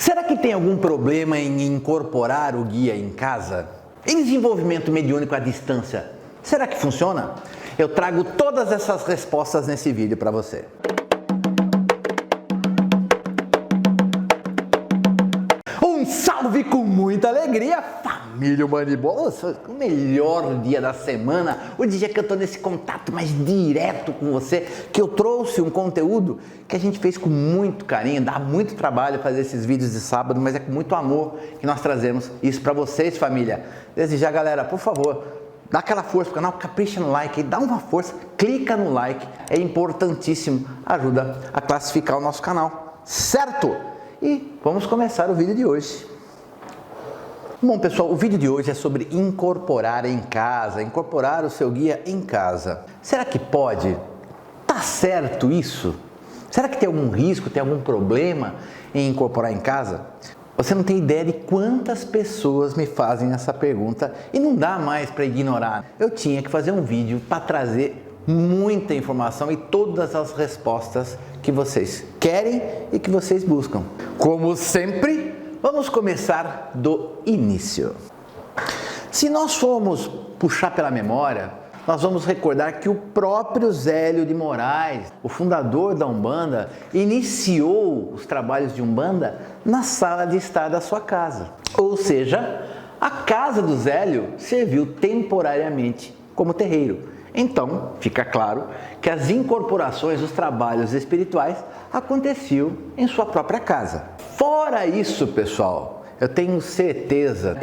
Será que tem algum problema em incorporar o guia em casa? Em desenvolvimento mediúnico à distância, será que funciona? Eu trago todas essas respostas nesse vídeo para você. Um salve com muita alegria, família Humanibola! O melhor dia da semana, o dia que eu estou nesse contato mais direto com você, que eu trouxe um conteúdo que a gente fez com muito carinho, dá muito trabalho fazer esses vídeos de sábado, mas é com muito amor que nós trazemos isso para vocês, família. Desde já, galera, por favor, dá aquela força pro canal, capricha no like, dá uma força, clica no like, é importantíssimo, ajuda a classificar o nosso canal, certo? E vamos começar o vídeo de hoje. Bom, pessoal, o vídeo de hoje é sobre incorporar em casa, incorporar o seu guia em casa. Será que pode? Tá certo isso? Será que tem algum risco, tem algum problema em incorporar em casa? Você não tem ideia de quantas pessoas me fazem essa pergunta e não dá mais para ignorar. Eu tinha que fazer um vídeo para trazer muita informação e todas as respostas que vocês querem e que vocês buscam. Como sempre, vamos começar do início. Se nós formos puxar pela memória, nós vamos recordar que o próprio Zélio de Moraes, o fundador da Umbanda, iniciou os trabalhos de Umbanda na sala de estar da sua casa. Ou seja, a casa do Zélio serviu temporariamente como terreiro. Então, fica claro que as incorporações dos trabalhos espirituais aconteciam em sua própria casa. Fora isso, pessoal, eu tenho certeza,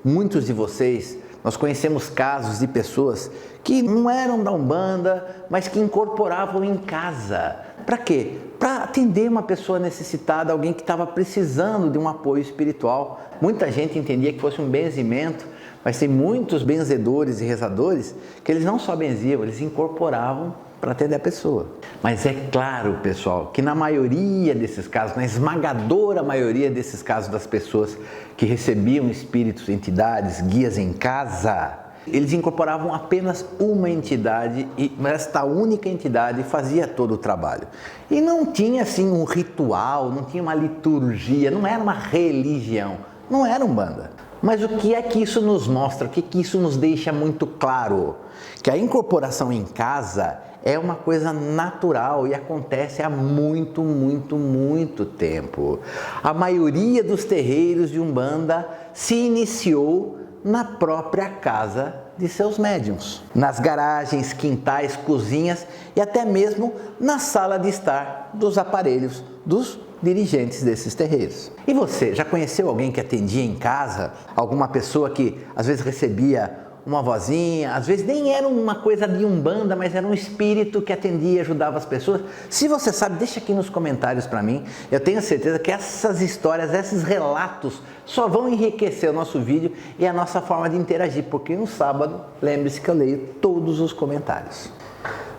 muitos de vocês, nós conhecemos casos de pessoas que não eram da Umbanda, mas que incorporavam em casa. Para quê? Para atender uma pessoa necessitada, alguém que estava precisando de um apoio espiritual. Muita gente entendia que fosse um benzimento, mas tem muitos benzedores e rezadores que eles não só benziam, eles incorporavam para atender a pessoa. Mas é claro, pessoal, que na maioria desses casos, na esmagadora maioria desses casos das pessoas que recebiam espíritos, entidades, guias em casa, eles incorporavam apenas uma entidade e esta única entidade fazia todo o trabalho. E não tinha assim um ritual, não tinha uma liturgia, não era uma religião, não era Umbanda. Mas o que é que isso nos mostra? O que é que isso nos deixa muito claro? Que a incorporação em casa é uma coisa natural e acontece há muito tempo. A maioria dos terreiros de Umbanda se iniciou na própria casa de seus médiuns, nas garagens, quintais, cozinhas e até mesmo na sala de estar dos aparelhos dos dirigentes desses terreiros. E você, já conheceu alguém que atendia em casa? Alguma pessoa que às vezes recebia uma vozinha, às vezes nem era uma coisa de Umbanda, mas era um espírito que atendia e ajudava as pessoas? Se você sabe, deixa aqui nos comentários para mim. Eu tenho certeza que essas histórias, esses relatos só vão enriquecer o nosso vídeo e a nossa forma de interagir, porque no sábado, lembre-se que eu leio todos os comentários.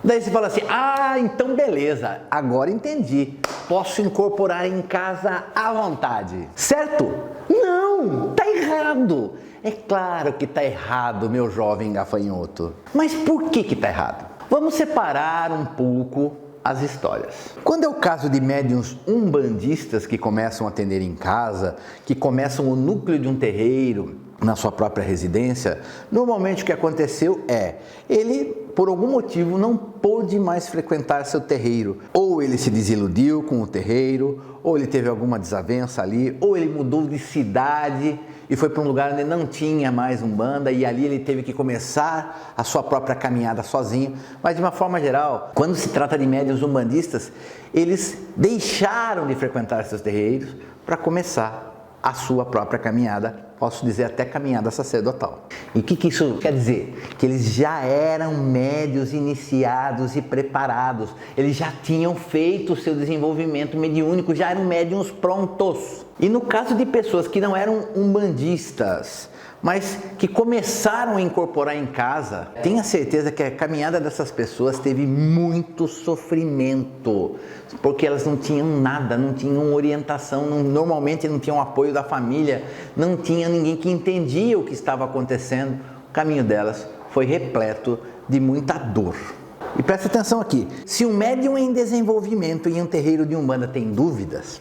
Daí você fala assim, então beleza, agora entendi, posso incorporar em casa à vontade, certo? Não, tá errado. É claro que tá errado, meu jovem gafanhoto. Mas por que tá errado? Vamos separar um pouco as histórias. Quando é o caso de médiuns umbandistas que começam a atender em casa, que começam o núcleo de um terreiro na sua própria residência, normalmente o que aconteceu é, ele por algum motivo não pôde mais frequentar seu terreiro, ou ele se desiludiu com o terreiro, ou ele teve alguma desavença ali, ou ele mudou de cidade e foi para um lugar onde não tinha mais Umbanda e ali ele teve que começar a sua própria caminhada sozinho. Mas de uma forma geral, quando se trata de médiuns umbandistas, eles deixaram de frequentar seus terreiros para começar a sua própria caminhada, posso dizer até caminhada sacerdotal. E o que isso quer dizer? Que eles já eram médiuns iniciados e preparados, eles já tinham feito o seu desenvolvimento mediúnico, já eram médiuns prontos. E no caso de pessoas que não eram umbandistas, mas que começaram a incorporar em casa, tenha certeza que a caminhada dessas pessoas teve muito sofrimento, porque elas não tinham nada, não tinham orientação, normalmente não tinham apoio da família, não tinha ninguém que entendia o que estava acontecendo. O caminho delas foi repleto de muita dor. E presta atenção aqui, se um médium em desenvolvimento em um terreiro de Umbanda tem dúvidas,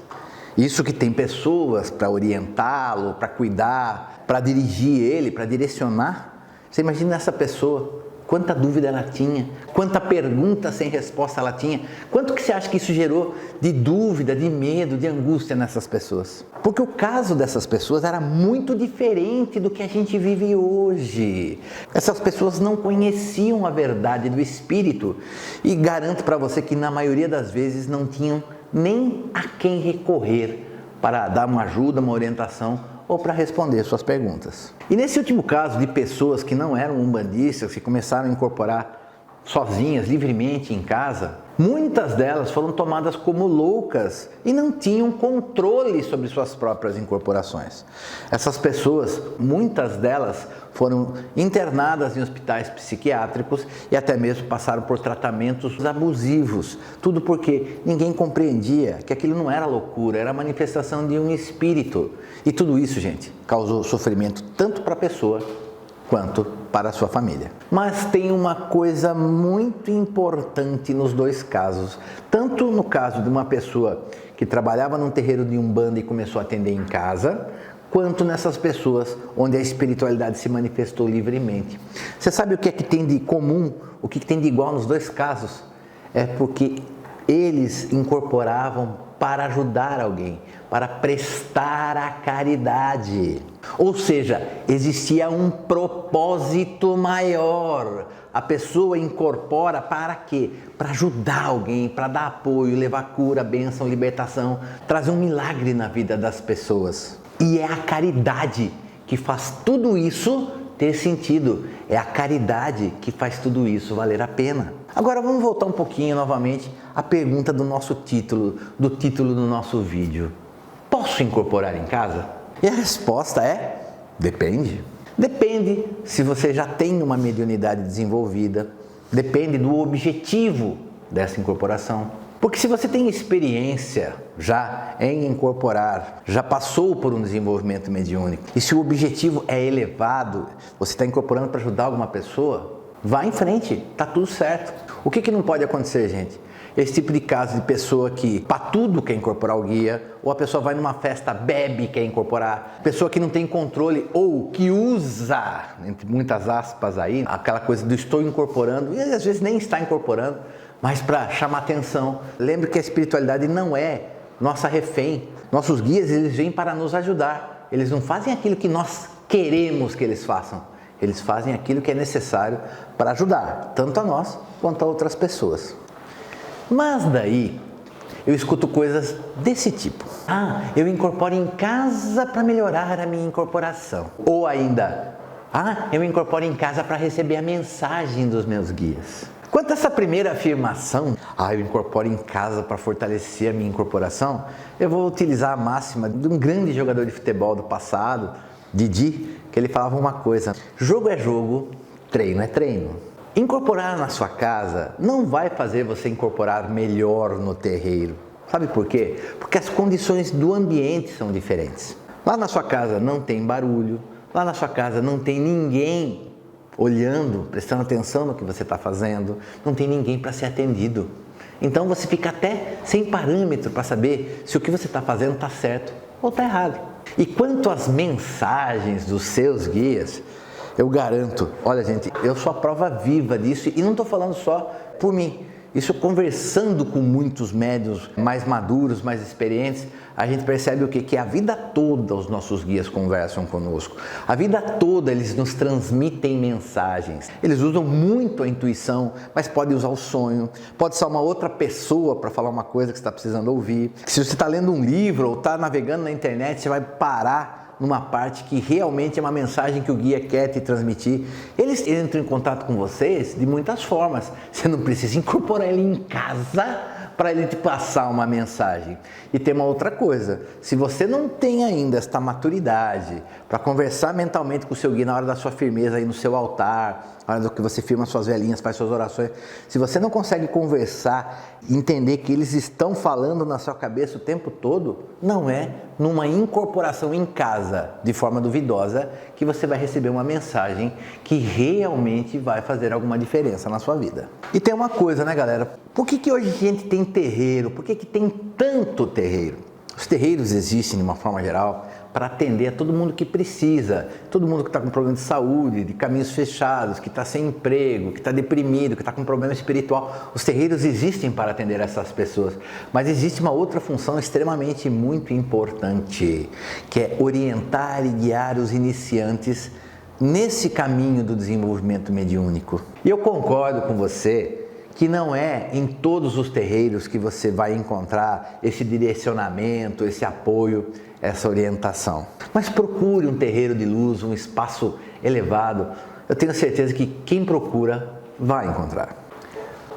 Isso que tem pessoas para orientá-lo, para cuidar, para dirigir ele, para direcionar. Você imagina essa pessoa, quanta dúvida ela tinha, quanta pergunta sem resposta ela tinha, quanto que você acha que isso gerou de dúvida, de medo, de angústia nessas pessoas? Porque o caso dessas pessoas era muito diferente do que a gente vive hoje. Essas pessoas não conheciam a verdade do Espírito e garanto para você que na maioria das vezes não tinham nem a quem recorrer para dar uma ajuda, uma orientação ou para responder suas perguntas. E nesse último caso de pessoas que não eram umbandistas, que começaram a incorporar sozinhas, livremente em casa, muitas delas foram tomadas como loucas e não tinham controle sobre suas próprias incorporações. Essas pessoas, muitas delas, foram internadas em hospitais psiquiátricos e até mesmo passaram por tratamentos abusivos. Tudo porque ninguém compreendia que aquilo não era loucura, era a manifestação de um espírito. E tudo isso, gente, causou sofrimento tanto para a pessoa quanto para a sua família. Mas tem uma coisa muito importante nos dois casos. Tanto no caso de uma pessoa que trabalhava num terreiro de Umbanda e começou a atender em casa, quanto nessas pessoas onde a espiritualidade se manifestou livremente. Você sabe o que é que tem de comum, o que tem de igual nos dois casos? É porque eles incorporavam para ajudar alguém, para prestar a caridade. Ou seja, existia um propósito maior. A pessoa incorpora para quê? Para ajudar alguém, para dar apoio, levar cura, bênção, libertação, trazer um milagre na vida das pessoas. E é a caridade que faz tudo isso ter sentido. É a caridade que faz tudo isso valer a pena. Agora vamos voltar um pouquinho novamente à pergunta do nosso título, do título do nosso vídeo. Posso incorporar em casa? E a resposta é: depende. Depende se você já tem uma mediunidade desenvolvida, depende do objetivo dessa incorporação. Porque se você tem experiência já em incorporar, já passou por um desenvolvimento mediúnico, e se o objetivo é elevado, você está incorporando para ajudar alguma pessoa, vá em frente, tá tudo certo. O que não pode acontecer, gente? Esse tipo de caso de pessoa que para tudo quer incorporar o guia, ou a pessoa vai numa festa, bebe e quer incorporar, pessoa que não tem controle ou que usa, entre muitas aspas aí, aquela coisa do estou incorporando, e às vezes nem está incorporando, mas para chamar atenção. Lembre que a espiritualidade não é nossa refém. Nossos guias, eles vêm para nos ajudar. Eles não fazem aquilo que nós queremos que eles façam. Eles fazem aquilo que é necessário para ajudar, tanto a nós quanto a outras pessoas. Mas daí, eu escuto coisas desse tipo. Eu incorporo em casa para melhorar a minha incorporação. Ou ainda, eu incorporo em casa para receber a mensagem dos meus guias. Quanto a essa primeira afirmação, eu incorporo em casa para fortalecer a minha incorporação, eu vou utilizar a máxima de um grande jogador de futebol do passado, Didi, que ele falava uma coisa: jogo é jogo, treino é treino. Incorporar na sua casa não vai fazer você incorporar melhor no terreiro. Sabe por quê? Porque as condições do ambiente são diferentes. Lá na sua casa não tem barulho, lá na sua casa não tem ninguém olhando, prestando atenção no que você está fazendo, não tem ninguém para ser atendido. Então você fica até sem parâmetro para saber se o que você está fazendo está certo ou está errado. E quanto às mensagens dos seus guias, eu garanto, olha gente, eu sou a prova viva disso e não estou falando só por mim. Isso conversando com muitos médiuns mais maduros, mais experientes, a gente percebe o quê? Que a vida toda os nossos guias conversam conosco. A vida toda eles nos transmitem mensagens. Eles usam muito a intuição, mas pode usar o sonho, pode ser uma outra pessoa para falar uma coisa que você está precisando ouvir. Se você está lendo um livro ou está navegando na internet, você vai parar numa parte que realmente é uma mensagem que o guia quer te transmitir. Eles entram em contato com vocês de muitas formas. Você não precisa incorporar ele em casa para ele te passar uma mensagem. E tem uma outra coisa, se você não tem ainda esta maturidade para conversar mentalmente com o seu guia na hora da sua firmeza aí no seu altar, na hora que você firma suas velhinhas, faz suas orações, se você não consegue conversar, entender que eles estão falando na sua cabeça o tempo todo, não é numa incorporação em casa, de forma duvidosa, que você vai receber uma mensagem que realmente vai fazer alguma diferença na sua vida. E tem uma coisa, né galera, por que hoje a gente tem terreiro? Por que tem tanto terreiro? Os terreiros existem, de uma forma geral, para atender a todo mundo que precisa, todo mundo que está com problema de saúde, de caminhos fechados, que está sem emprego, que está deprimido, que está com problema espiritual. Os terreiros existem para atender essas pessoas, mas existe uma outra função extremamente muito importante, que é orientar e guiar os iniciantes nesse caminho do desenvolvimento mediúnico. E eu concordo com você que não é em todos os terreiros que você vai encontrar esse direcionamento, esse apoio, essa orientação. Mas procure um terreiro de luz, um espaço elevado. Eu tenho certeza que quem procura vai encontrar.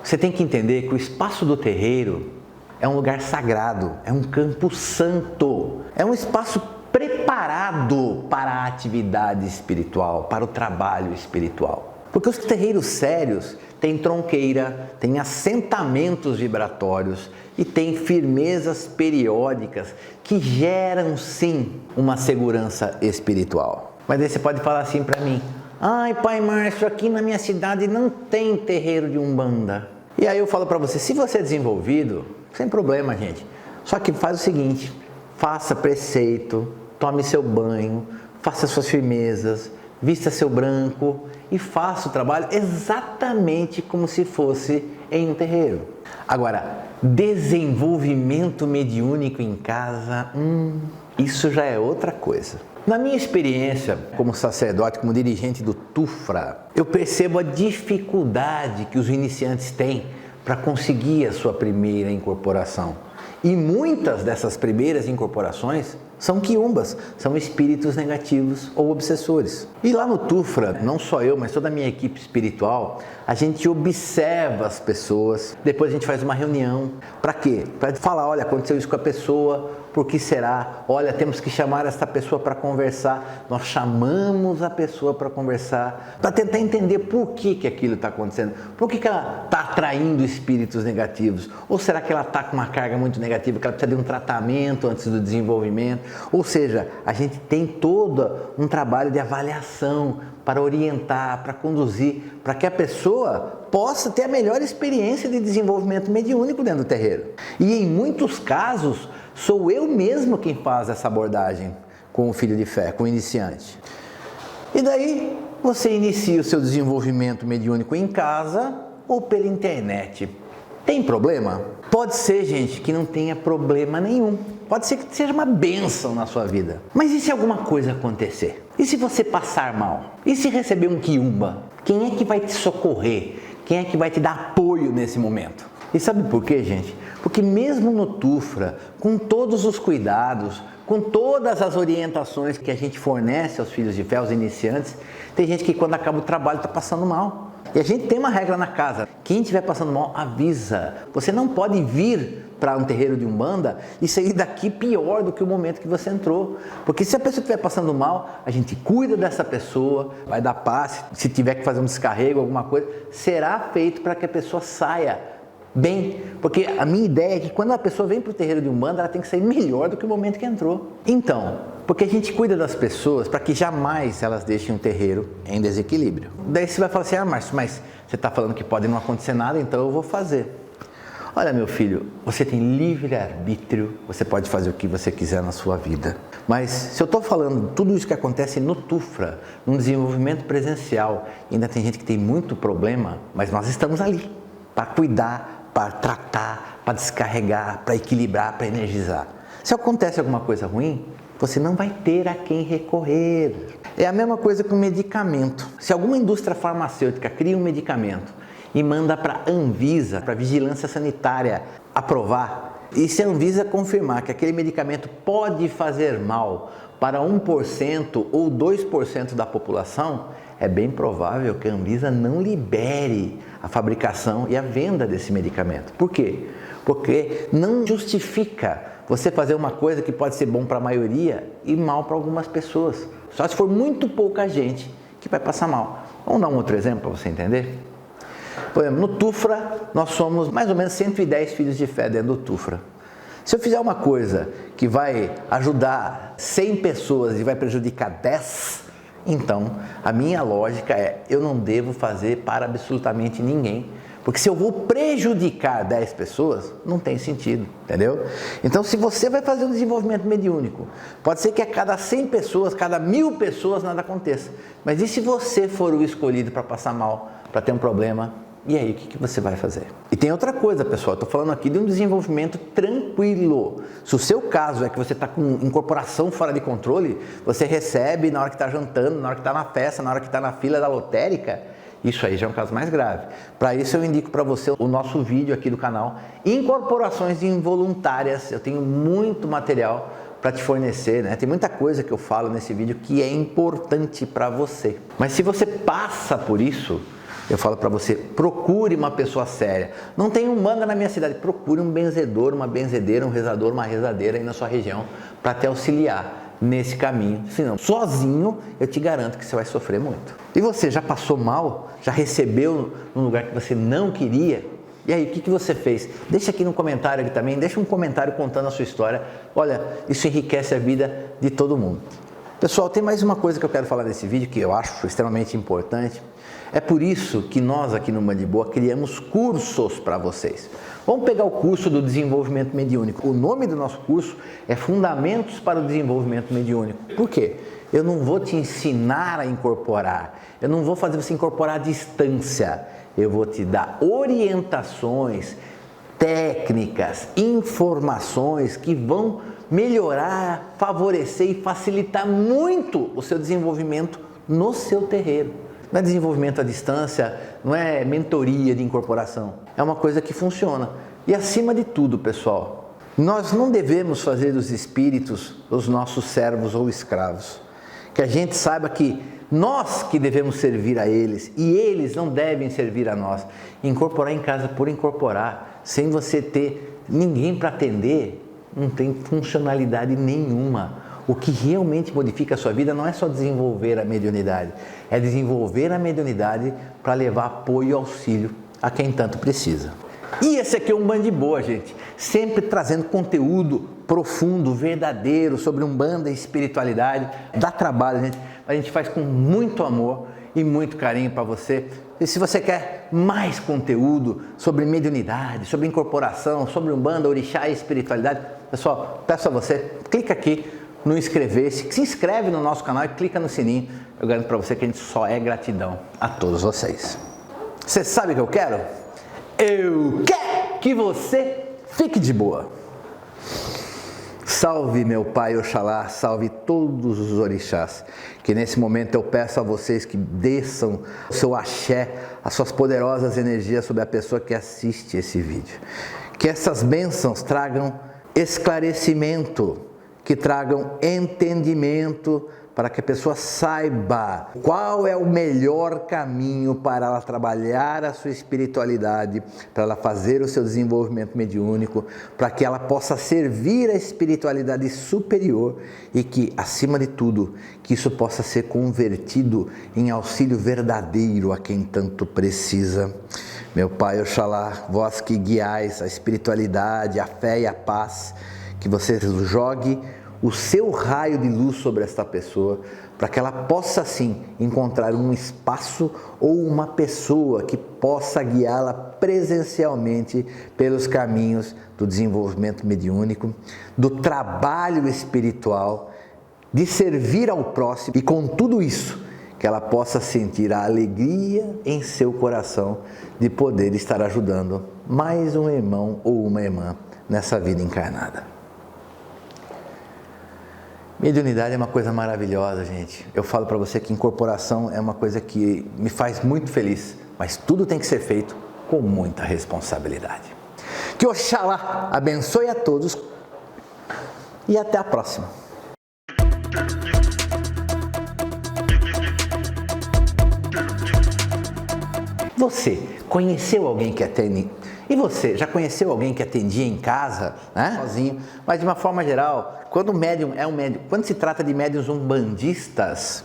Você tem que entender que o espaço do terreiro é um lugar sagrado, é um campo santo, é um espaço preparado para a atividade espiritual, para o trabalho espiritual. Porque os terreiros sérios têm tronqueira, têm assentamentos vibratórios e têm firmezas periódicas que geram sim uma segurança espiritual. Mas aí você pode falar assim para mim: ai, pai Márcio, aqui na minha cidade não tem terreiro de Umbanda. E aí eu falo para você, se você é desenvolvido, sem problema, gente. Só que faz o seguinte, faça preceito, tome seu banho, faça suas firmezas, vista seu branco e faça o trabalho exatamente como se fosse em um terreiro. Agora, desenvolvimento mediúnico em casa, isso já é outra coisa. Na minha experiência como sacerdote, como dirigente do TUFRA, eu percebo a dificuldade que os iniciantes têm para conseguir a sua primeira incorporação. E muitas dessas primeiras incorporações são quiumbas, são espíritos negativos ou obsessores. E lá no TUFRA, não só eu, mas toda a minha equipe espiritual, a gente observa as pessoas, depois a gente faz uma reunião. Para quê? Para falar, olha, aconteceu isso com a pessoa, por que será? Olha, temos que chamar essa pessoa para conversar. Nós chamamos a pessoa para conversar, para tentar entender por que aquilo está acontecendo. Por que ela está atraindo espíritos negativos? Ou será que ela está com uma carga muito negativa, que ela precisa de um tratamento antes do desenvolvimento? Ou seja, a gente tem todo um trabalho de avaliação para orientar, para conduzir, para que a pessoa possa ter a melhor experiência de desenvolvimento mediúnico dentro do terreiro. E em muitos casos, sou eu mesmo quem faz essa abordagem com o filho de fé, com o iniciante. E daí você inicia o seu desenvolvimento mediúnico em casa ou pela internet. Tem problema? Pode ser, gente, que não tenha problema nenhum. Pode ser que seja uma bênção na sua vida. Mas e se alguma coisa acontecer? E se você passar mal? E se receber um quiumba? Quem é que vai te socorrer? Quem é que vai te dar apoio nesse momento? E sabe por quê, gente? Porque mesmo no TUFRA, com todos os cuidados, com todas as orientações que a gente fornece aos filhos de fé, aos iniciantes, tem gente que quando acaba o trabalho está passando mal. E a gente tem uma regra na casa, quem estiver passando mal, avisa. Você não pode vir para um terreiro de Umbanda e sair daqui pior do que o momento que você entrou. Porque se a pessoa estiver passando mal, a gente cuida dessa pessoa, vai dar passe, se tiver que fazer um descarrego, alguma coisa, será feito para que a pessoa saia bem. Porque a minha ideia é que quando a pessoa vem para o terreiro de Umbanda, ela tem que sair melhor do que o momento que entrou. Então, porque a gente cuida das pessoas para que jamais elas deixem um terreiro em desequilíbrio. Daí você vai falar assim, Márcio, mas você está falando que pode não acontecer nada, então eu vou fazer. Olha, meu filho, você tem livre-arbítrio, você pode fazer o que você quiser na sua vida. Mas se eu estou falando tudo isso que acontece no TUFRA, no desenvolvimento presencial, ainda tem gente que tem muito problema, mas nós estamos ali para cuidar, para tratar, para descarregar, para equilibrar, para energizar. Se acontece alguma coisa ruim, você não vai ter a quem recorrer. É a mesma coisa com medicamento. Se alguma indústria farmacêutica cria um medicamento e manda para a Anvisa, para a Vigilância Sanitária, aprovar, e se a Anvisa confirmar que aquele medicamento pode fazer mal para 1% ou 2% da população, é bem provável que a Anvisa não libere a fabricação e a venda desse medicamento. Por quê? Porque não justifica você fazer uma coisa que pode ser bom para a maioria e mal para algumas pessoas. Só se for muito pouca gente que vai passar mal. Vamos dar um outro exemplo para você entender? Por exemplo, no TUFRA, nós somos mais ou menos 110 filhos de fé dentro do TUFRA. Se eu fizer uma coisa que vai ajudar 100 pessoas e vai prejudicar 10, então a minha lógica é, eu não devo fazer para absolutamente ninguém, Porque se eu vou prejudicar 10 pessoas, não tem sentido, entendeu? Então, se você vai fazer um desenvolvimento mediúnico, pode ser que a cada 100 pessoas, cada 1000 pessoas nada aconteça. Mas e se você for o escolhido para passar mal, para ter um problema? E aí, o que você vai fazer? E tem outra coisa, pessoal, estou falando aqui de um desenvolvimento tranquilo. Se o seu caso é que você está com incorporação fora de controle, você recebe na hora que está jantando, na hora que está na festa, na hora que está na fila da lotérica, isso aí já é um caso mais grave. Para isso eu indico para você o nosso vídeo aqui do canal, Incorporações Involuntárias. Eu tenho muito material para te fornecer, né? Tem muita coisa que eu falo nesse vídeo que é importante para você. Mas se você passa por isso, eu falo para você, procure uma pessoa séria. Não tem umbanda na minha cidade, procure um benzedor, uma benzedeira, um rezador, uma rezadeira aí na sua região para te auxiliar nesse caminho. Senão, sozinho, eu te garanto que você vai sofrer muito. E você já passou mal? Já recebeu num lugar que você não queria? E aí, o que você fez? Deixa aqui no comentário aqui também, deixa um comentário contando a sua história. Olha, isso enriquece a vida de todo mundo. Pessoal, tem mais uma coisa que eu quero falar nesse vídeo que eu acho extremamente importante. É por isso que nós aqui no Mandiboa criamos cursos para vocês. Vamos pegar o curso do desenvolvimento mediúnico. O nome do nosso curso é Fundamentos para o Desenvolvimento Mediúnico. Por quê? Eu não vou te ensinar a incorporar, eu não vou fazer você incorporar à distância. Eu vou te dar orientações, técnicas, informações que vão melhorar, favorecer e facilitar muito o seu desenvolvimento no seu terreiro. Não é desenvolvimento à distância, não é mentoria de incorporação. É uma coisa que funciona. E acima de tudo, pessoal, nós não devemos fazer dos espíritos os nossos servos ou escravos. Que a gente saiba que nós que devemos servir a eles e eles não devem servir a nós. Incorporar em casa por incorporar, sem você ter ninguém para atender, não tem funcionalidade nenhuma. O que realmente modifica a sua vida não é só desenvolver a mediunidade, é desenvolver a mediunidade para levar apoio e auxílio a quem tanto precisa. E esse aqui é um Mandiboa, gente, sempre trazendo conteúdo profundo, verdadeiro, sobre Umbanda e espiritualidade. Dá trabalho, gente, a gente faz com muito amor e muito carinho para você. E se você quer mais conteúdo sobre mediunidade, sobre incorporação, sobre Umbanda, orixá e espiritualidade, pessoal, peço a você, clica aqui no inscrever-se, se inscreve no nosso canal e clica no sininho. Eu garanto para você que a gente só é gratidão a todos vocês. Você sabe o que eu quero? Eu quero que você fique de boa. Salve meu Pai Oxalá, salve todos os orixás, que nesse momento eu peço a vocês que desçam o seu axé, as suas poderosas energias sobre a pessoa que assiste esse vídeo. Que essas bênçãos tragam esclarecimento, que tragam entendimento, para que a pessoa saiba qual é o melhor caminho para ela trabalhar a sua espiritualidade, para ela fazer o seu desenvolvimento mediúnico, para que ela possa servir a espiritualidade superior e que, acima de tudo, que isso possa ser convertido em auxílio verdadeiro a quem tanto precisa. Meu Pai Oxalá, vós que guiais a espiritualidade, a fé e a paz, que você jogue o seu raio de luz sobre esta pessoa, para que ela possa sim encontrar um espaço ou uma pessoa que possa guiá-la presencialmente pelos caminhos do desenvolvimento mediúnico, do trabalho espiritual, de servir ao próximo e com tudo isso, que ela possa sentir a alegria em seu coração de poder estar ajudando mais um irmão ou uma irmã nessa vida encarnada. Mediunidade é uma coisa maravilhosa, gente. Eu falo para você que incorporação é uma coisa que me faz muito feliz, mas tudo tem que ser feito com muita responsabilidade. Que Oxalá abençoe a todos e até a próxima. Você conheceu alguém que atende? E você, já conheceu alguém que atendia em casa, né? Sozinho? Mas de uma forma geral, quando o médium é um médium, quando se trata de médiuns umbandistas,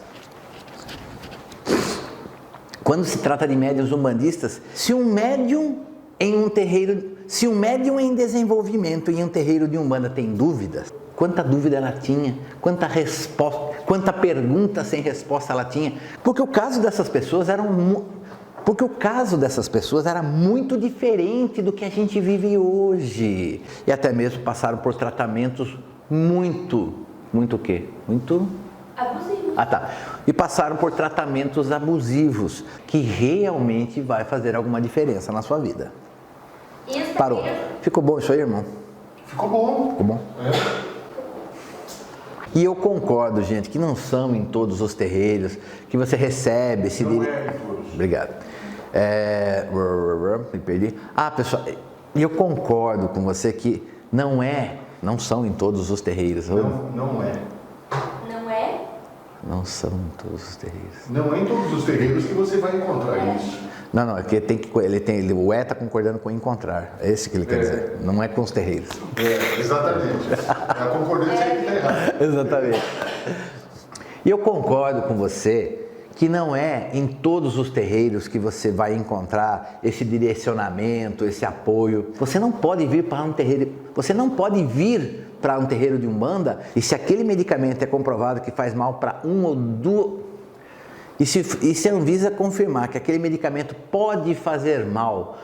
se um médium em um terreiro, se um médium em desenvolvimento em um terreiro de Umbanda tem dúvidas, quanta dúvida ela tinha, quanta resposta, quanta pergunta sem resposta ela tinha, porque o caso dessas pessoas Porque o caso dessas pessoas era muito diferente do que a gente vive hoje. E até mesmo passaram por tratamentos muito o quê? Muito abusivos. Ah, tá. E passaram por tratamentos abusivos, que realmente vai fazer alguma diferença na sua vida. E os Parou. Ficou bom isso aí, irmão? Ficou bom. Ficou bom? E eu concordo, gente, que não são em todos os terreiros que você recebe esse... Não é em todos. Obrigado. Me perdi. Pessoal, e eu concordo com você que não são em todos os terreiros. Não é. Não é? Não são em todos os terreiros. Não é em todos os terreiros que você vai encontrar isso. Não, é que o está concordando com encontrar. É esse que ele quer dizer. Não é com os terreiros. Exatamente. É a concordância que está errada. Exatamente. E eu concordo com você que não é em todos os terreiros que você vai encontrar esse direcionamento, esse apoio. Você não pode vir para um terreiro de Umbanda e se aquele medicamento é comprovado que faz mal para um ou duas... E se a Anvisa confirmar que aquele medicamento pode fazer mal...